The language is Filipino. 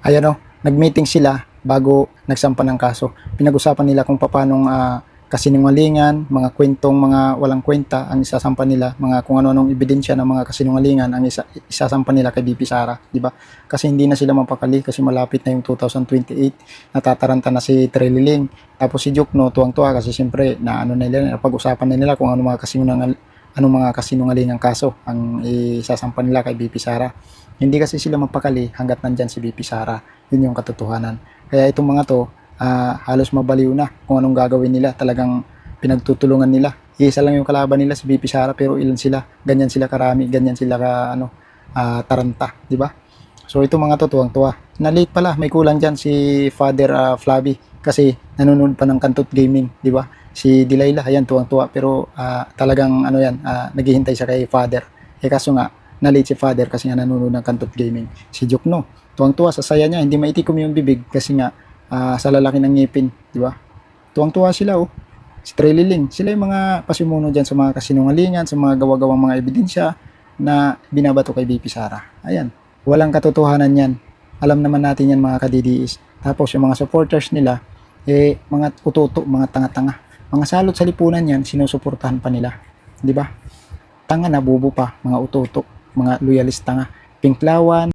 Ayan o, nag-meeting sila bago nagsampa ng kaso. Pinag-usapan nila kung paano kasinungalingan, mga kwentong mga walang kwenta ang isasampa nila, mga kung ano-anong ebidensya ng mga kasinungalingan ang isasampa nila kay BP Sara, di ba? Kasi hindi na sila mapakali kasi malapit na yung 2028, natataranta na si Treliling. Tapos si Jokno tuwang-tuwa kasi siyempre na ano nila, napag-usapan na nila kung anong mga kasinungalingang kaso ang isasampa nila kay BP Sara. Hindi kasi sila mapakali hanggat nandyan si BP Sara. Yun yung katotohanan. Kaya itong mga to, halos mabaliw na kung anong gagawin nila. Talagang pinagtutulungan nila. Isa lang yung kalaban nila si BP Sara pero ilan sila? Ganyan sila karami, ganyan sila taranta, di ba? So itong mga to tuwang-tuwa. Na late pala, may kulang diyan si Father Flavi kasi nanonood pa ng Kantot Gaming, di ba? Si Delilah, ayan tuwang-tuwa pero talagang naghihintay siya kay Father. Kaso nga na-late si Father kasi nga nanonood ng Kantot Gaming. Si Jokno, tuwang-tuwa sa saya niya, hindi maitikom yung bibig kasi nga sa lalaki ng ngipin, di ba? Tuwang-tuwa sila oh. Si Treliling, sila yung mga pasimuno diyan sa mga kasinungalingan, sa mga gawa-gawang mga ebidensya na binabato kay BP Sara. Ayan, walang katotohanan yan. Alam naman natin yan mga kadidiis. Tapos yung mga supporters nila, mga ututo, mga tanga-tanga. Mga salot sa lipunan yan, sinusuportahan pa nila. Di ba? Tanga na, bubo pa, mga ututo, mga loyalista nga. Pinklawan,